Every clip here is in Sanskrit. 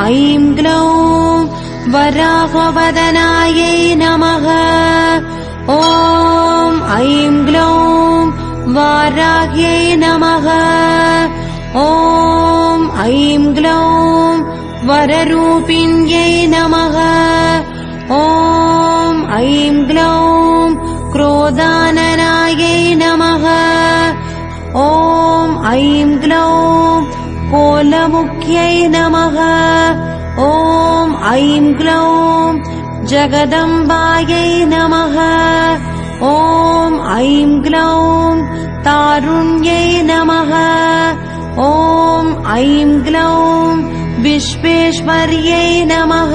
ऐं ग्लौं वराहवदनायै नमः। ॐ ऐं ग्लौं वाराह्यै नमः। ॐ ऐं ग्लौं वररूपिण्यै नमः। ॐ ऐं ग्लौं क्रोधाननायै नमः। ॐ ऐं ग्लौं कोलमुख्यै नमः। ॐ ऐं ग्लौं जगदम्बायै नमः। ॐ ऐं ग्लौं तारुण्यै नमः। ॐ ऐं ग्लौं विश्वेश्वर्यै नमः।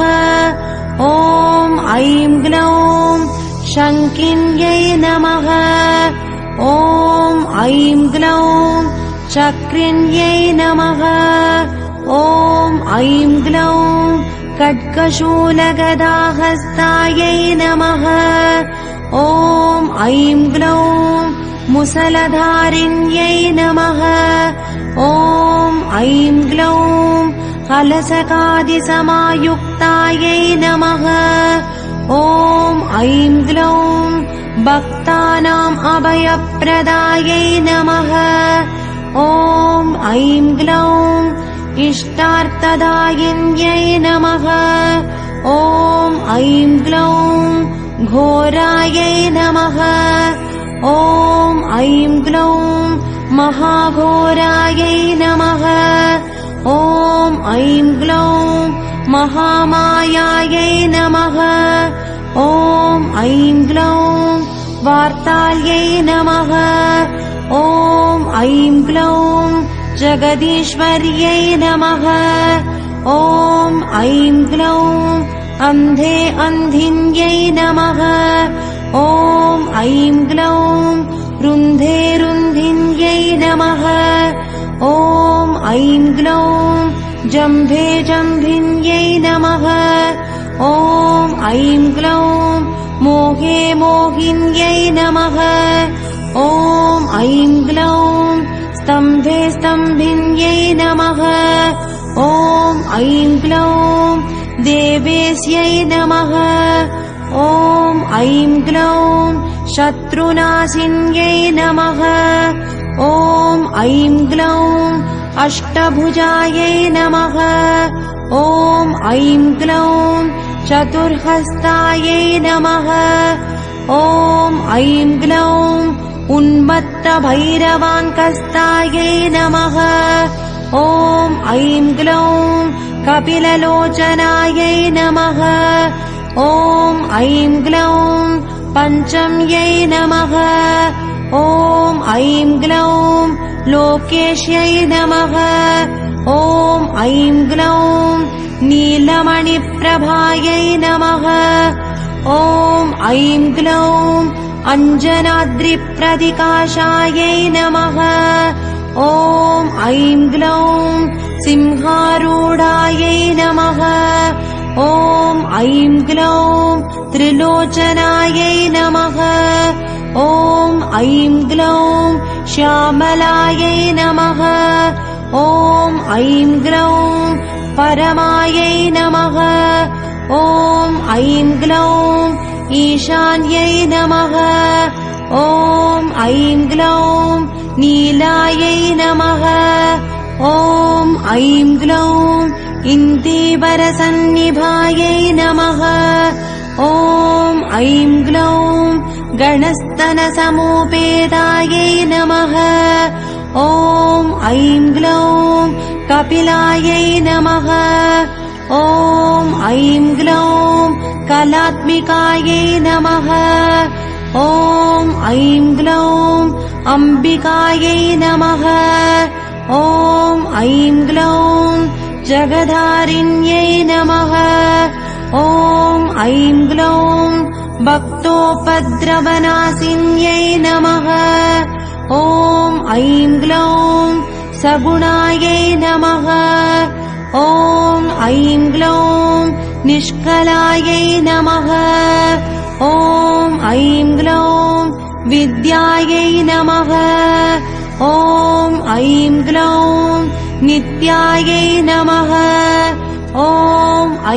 ॐ ऐं ग्लौं शङ्किन्यै नमः। ॐ ऐं ग्लौं चक्रिण्यै नमः। ॐ ऐं ग्लौं खड्गशूलगदाहस्तायै नमः। ॐ ऐं ग्लौं मुसलधारिण्यै नमः। ॐ ऐं ग्लौं हलसकादिसमायुक्तायै नमः। ॐ ऐं ग्लौं भक्तानाम् अभयप्रदायै नमः। ॐ ऐं ग्लौं इष्टार्थदायिन्यै नमः। ॐ ऐं ग्लौं घोरायै नमः। ॐ ऐं ग्लौं महाघोरायै नमः। ॐ ऐं ग्लौं महामायायै नमः। ॐ ऐं ग्लौं वार्ताल्यै नमः। ॐ ऐं ग्लौं जगदीश्वर्यै नमः। ॐ ऐं ग्लौं अन्धे अन्धिन्यै नमः। ॐ ऐं ग्लौं रुन्धे रुन्धिन्यै नमः। ॐ ऐं ग्लौं जम्भे जम्भिन्यै नमः। ॐ ऐं ग्लौं मोहे मोहिन्यै नमः। ॐ ऐं ग्लौं स्तम्भे स्तम्भिन्यै नमः। ॐ ऐं ग्लौं देवेश्यै नमः। ॐ ऐं ग्लौं शत्रुनाशिन्यै नमः। ॐ ऐं ग्लौं अष्टभुजायै नमः। ॐ ऐं ग्लौं चतुर्हस्तायै नमः। ॐ ऐं ग्लौं उन्मत्तभैरवाङ्कस्तायै नमः। ॐ ऐं ग्लौं कपिललोचनायै नमः। ॐ ऐं ग्लौं पञ्चम्यै नमः। ॐ ऐं ग्लौं लोकेश्यै नमः। ॐ ऐं ग्लौं नीलमणिप्रभायै नमः। ॐ ऐं ग्लौं अञ्जनाद्रिप्रतिकाशायै नमः। ॐ ऐं ग्लौं सिंहारूढायै नमः। ॐ ऐं ग्लौं त्रिलोचनायै नमः। ॐ ऐं ग्लौं श्यामलायै नमः। ॐ ऐं ग्लौं परमायै नमः। ॐ ऐं ग्लौं ईशान्यै नमः। ॐ ऐं ग्लौं नीलायै नमः। ॐ ऐं ग्लौं इन्दीवरसन्निभायै नमः। ॐ ऐं ग्लौं गणस्तनसमुपेतायै नमः। ॐ ऐं ग्लौं कपिलायै नमः। ॐ ऐं ग्लौं कलात्मिकायै नमः। ॐ ऐं ग्लौं अम्बिकायै नमः। ॐ ऐं ग्लौं जगधारिण्यै नमः। ॐ ऐं ग्लौं भक्तोपद्रवनाशिन्यै नमः। ॐ ऐं ग्लौं सगुणायै नमः। ॐ ऐं ग्लौं निष्कलायै नमः। ॐ ऐं ग्लौं विद्यायै नमः। ॐ ऐं ग्लौं नित्यायै नमः।